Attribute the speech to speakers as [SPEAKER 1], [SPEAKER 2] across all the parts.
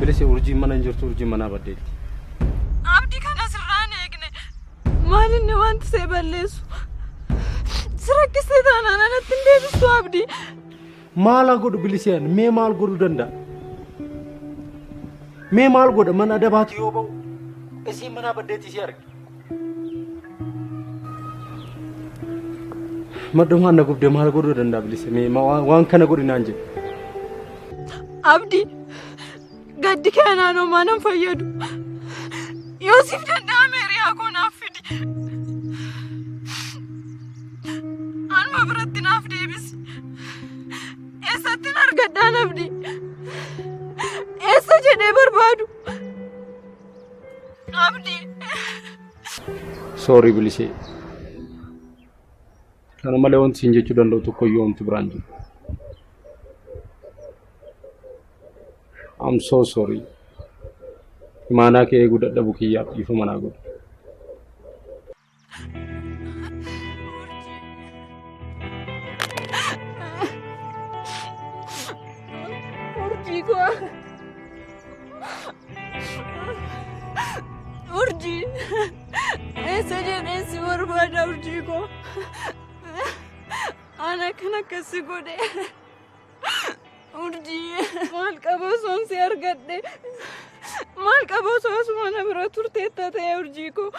[SPEAKER 1] Bilisi urjii mana jirtu urjii mana baddeetti.
[SPEAKER 2] Abdii kana sirraan eegne. Maalinni wanti see balleessu. Sirakkisee taanaan anatti hin deebistu Abdii.
[SPEAKER 1] Maala godhu bilisiyaan mee maal godhu danda'a? Mee maal godha mana adabaati yoo ba'u isii mana baddeetti si arge. Maddoon waan na gubdee maal godhu danda'a bilisi mee waan kana godhu naan jedhe.
[SPEAKER 2] Abdii gaddi keenaanoo maanan fayyadu. Yoosif danda'ame hiriyaa koo naaf fidi. Anuma biratti naaf deebisi. Eessattiin argadhaan Abdii. Eessa jedhee barbaadu. Abdii.
[SPEAKER 1] Sorry bilisee. Kana malee wanti siin jechuu danda'u tokko iyyuu wanti biraan jiru. I'm so sorry. Mana ke eeguu dadhabu kiyyaaf dhiifama naa godhu.
[SPEAKER 2] Urjii. Eessa jedhee si barbaada urjii koo. Ana kan akkasi godhe. Urjii maal qaboo soon si argadhe. Maal qaboo soosuma na bira turteetta ta'e urjii koo.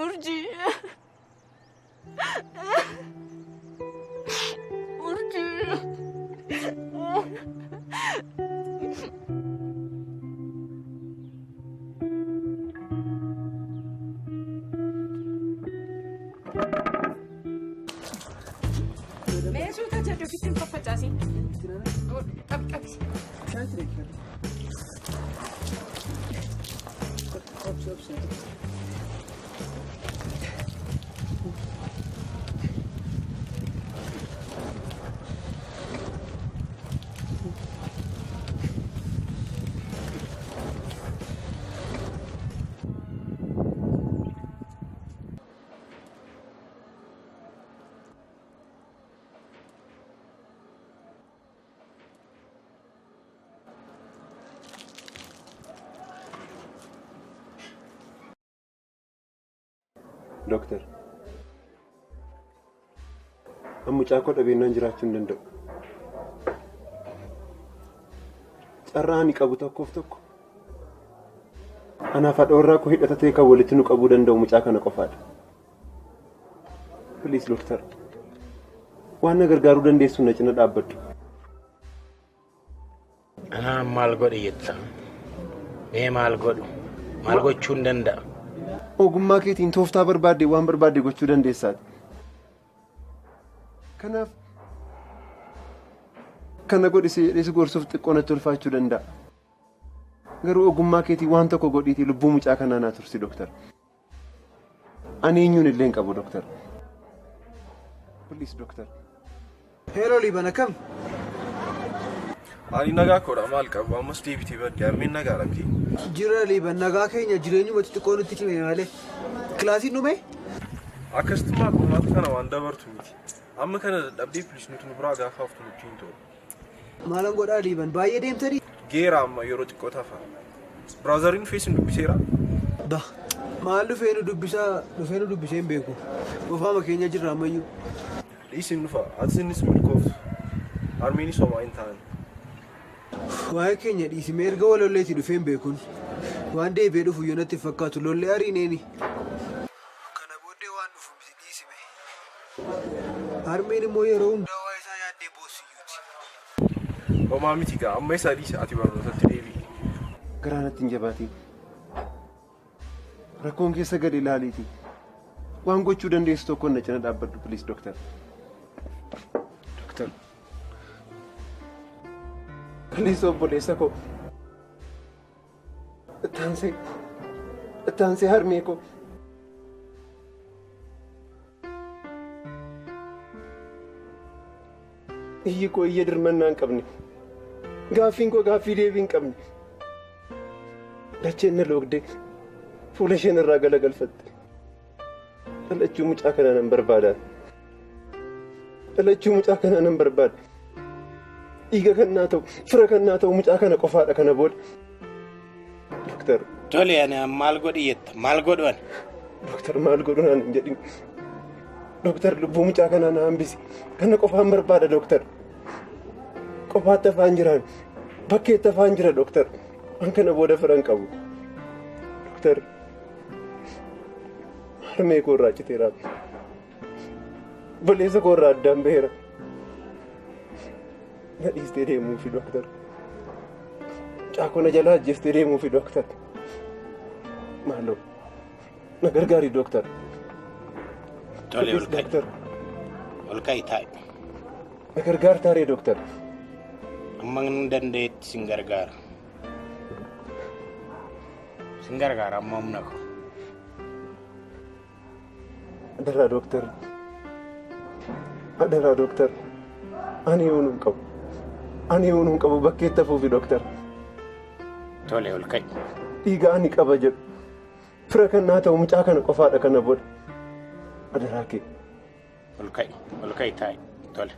[SPEAKER 2] Urjii. Urjii. Fitin papacasi. Kapi.
[SPEAKER 3] Doctor, amma caakoo dhabeenyaan jiraachuu hin danda'u. Carraa ani qabu tokkoof tokko. Anaaf haadha warraa koo hidhatatee kan walitti nu qabuu danda'u mucaa kana qofaadha. Please doctor, waan na gargaaruu dandeessu na cina dhaabbadhu.
[SPEAKER 4] Ana maal godhe jetta? Mee maal godhu? Maal gochuu hin danda'a?
[SPEAKER 3] Ogummaa keetiin tooftaa barbaadde waan barbaadde gochuu dandeessaati. Kanaaf kana godhisee jedhee gorsuuf xiqqoo natti ulfaachuu danda'a. Garuu ogummaa keetiin waan tokko godhiitii lubbuu mucaa kanaa naa tursi doctor. Ani eenyuun illee hin qabu doctor. Please doctor.
[SPEAKER 5] Hello Liban akkam?
[SPEAKER 6] Ani nagaa koodha maal qabu ammas deebitii badde armeen nagaa dhabdi.
[SPEAKER 5] Jira Liban nagaa keenya jireenyuma xixiqqoo nutti cime malee. Kilaasiin dhume?
[SPEAKER 6] Akkasuma qormaata kana waan dabartu miti. Amma kana dadhabdee please nuti nu biraa gaafa haftu nutti hin ta'u.
[SPEAKER 5] Maalan godhaa Liban baay'ee deemtanii?
[SPEAKER 6] Geera amma yeroo xiqqoo tafa. Browseriin feesin dubbiseera?
[SPEAKER 5] Da. Maal dhufee nu dubbisee hin beeku. Ofaama keenya jirra ammayyuu.
[SPEAKER 6] Dhiisin dhufa atiinis milkooftu. Armeenis homaa hin ta'an.
[SPEAKER 5] Waa'ee keenya dhiisimee erga walolleetii dhufee hin beekun. Waan deebi'ee dhufu yoo natti fakkaatu lollee ariineeni. Kana booddee waan dhufu miti dhiisime. Armeen immoo yeroo hundaa waa isaa yaaddee boossiyyuuti.
[SPEAKER 6] Homaa miti gaa amma isaa dhiisa ati barnootatti deebi'i.
[SPEAKER 3] Garaa natti hin jabaatiin. Rakkoon keessa gad ilaaliitii. Waan gochuu dandeessu tokkoon na cina dhaabbadhu please doctor. Doctor. Please obboleessa koo. Ittaansee harmee koo. Iyyi koo iyya dirmannaa hin qabne. Gaaffiin koo gaaffii deebii hin qabne. Dacheen na loogdee fuula isheen irraa galagalfatte. Dhalachuu mucaa kanaa nan barbaada. dhiiga kannaa ta'u fira kannaa ta'u mucaa kana qofaadha kana booda. Doktor.
[SPEAKER 4] Tole ani maal godhi jetta maal godhan?
[SPEAKER 3] Doktor maal godhan hin jedhin. Doktor lubbuu mucaa kanaa na hambisi. Kana qofaan barbaada doktor. Qofaatti afaan jiraan bakkeetti afaan jira doktor. An kana booda firan qabu. Doktor. Harmee koo irraa citeera. Baleessa koo irraa addaan baheera. Na dhiistee deemuufi doktor. Caakoo na jalaa ajjeestee deemuufi doktor. Maaloo na gargaari doktor.
[SPEAKER 4] Tole ol ka'i taa'i.
[SPEAKER 3] Na gargaartaaree doktor.
[SPEAKER 4] Amma hin dandeetti sin gargaara. Sin gargaara amma humna koo.
[SPEAKER 3] Adaraa doktor. Adaraa doktor. Ani yoonuu hin qabu. Ani yoonuu hin qabu bakkeetti hafuufi doktor.
[SPEAKER 4] Tole ol ka'i.
[SPEAKER 3] Dhiiga ani qaba jedhu. Fira kannaa ta'u mucaa kana qofaadha kana booda. Adaraa kee.
[SPEAKER 4] Ol ka'i taa'i. Tole.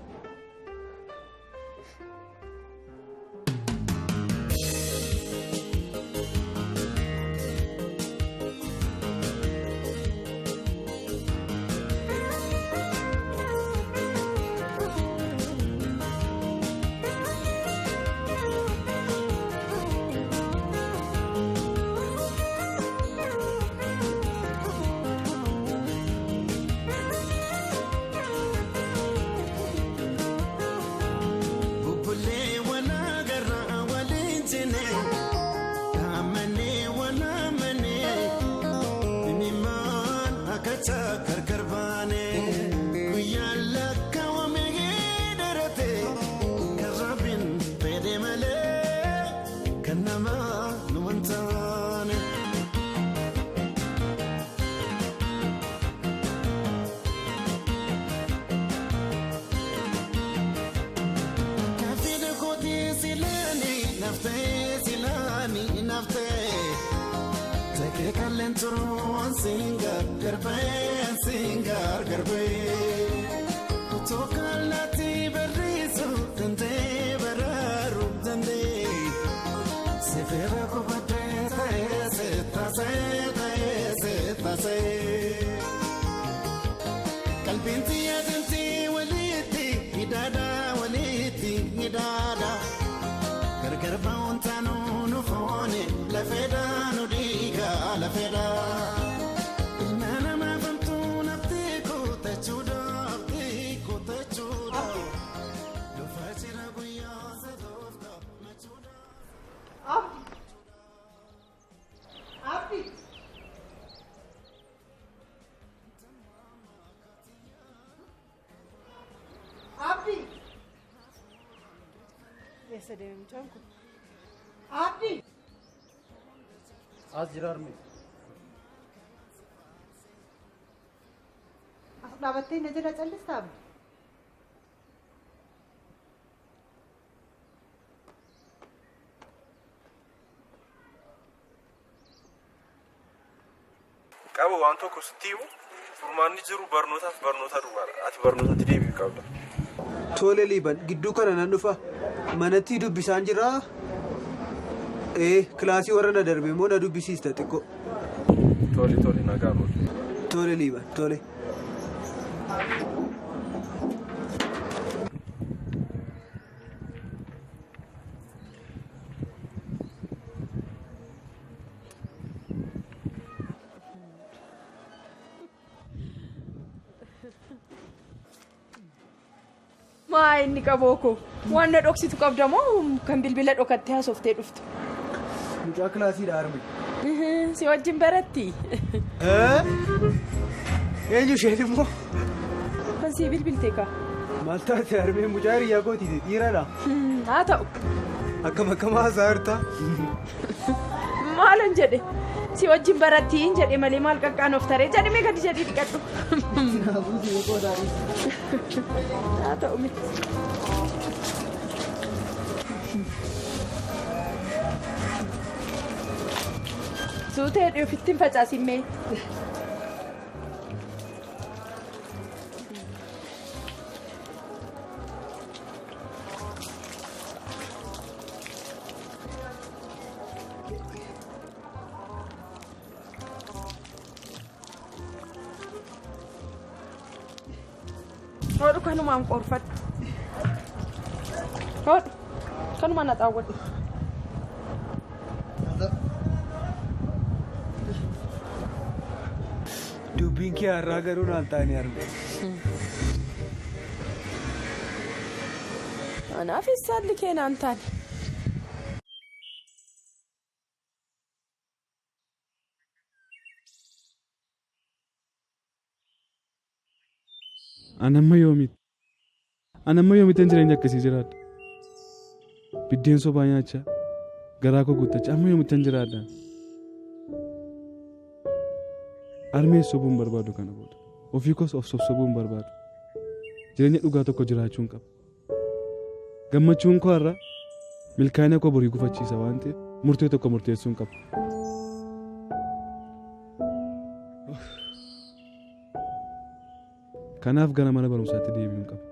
[SPEAKER 7] Abdi.
[SPEAKER 1] As jirar mi?
[SPEAKER 7] As dhaabattee na jala callistaa Abdi.
[SPEAKER 6] Qabu waan tokko sitti himu furmaanni jiru barnootaaf barnoota duwwaadha. Ati barnootatti deebi'uu qabda.
[SPEAKER 5] Tole liiban gidduu kana nan dhufa manatti dubbisaan jira. Kilaasii warra na darbe immoo na dubbisiista xiqqoo.
[SPEAKER 6] Tole nagaa oolu.
[SPEAKER 5] Tole liiban tole.
[SPEAKER 2] Maa inni qabooko waan na dhoksitu qabda moo kan bilbila dhokattee haasoftee dhuftu?
[SPEAKER 5] Mucaa kilaasiidha arme.
[SPEAKER 2] Si wajjin baratti.
[SPEAKER 5] Eenyu isheen immoo?
[SPEAKER 2] Kan si bilbiltee kaa?
[SPEAKER 5] Maal taate armee mucaa hiriyaa kootiiti dhiiradha.
[SPEAKER 2] Haa ta'u.
[SPEAKER 5] Akkam haasaarta.
[SPEAKER 2] Maalan jedhe? Si wajjin barattiin jedhe malee maal qaqqaanoof taree jedhame gadi jedhii dhiqadhu. Haa ta'u miti. Suutee dhiyoofitti hin facaasimee. kanumaan qorfadhu. Hodhi kanumaan na xaawwadhu.
[SPEAKER 5] Dubbiin kee har'aa garuu naan taane arga.
[SPEAKER 2] Anaaf saalli kee naan taane.
[SPEAKER 8] Anamma yoomitti jireenya akkasii jiraadha. Biddeen sobaa nyaachaa garaa koo guuttachaa amma yoomitti jiraadha. Armee sobuun barbaadu kana booda ofii koos of sobuun barbaadu. Jireenya dhugaa tokko jiraachuun qaba. Gammachuun koo har'a milkaa'ina koo borii gufachiisa waan ta'eef murtee tokko murteessuun qaba. Kanaaf gara mana barumsaatti deebi'uun qaba.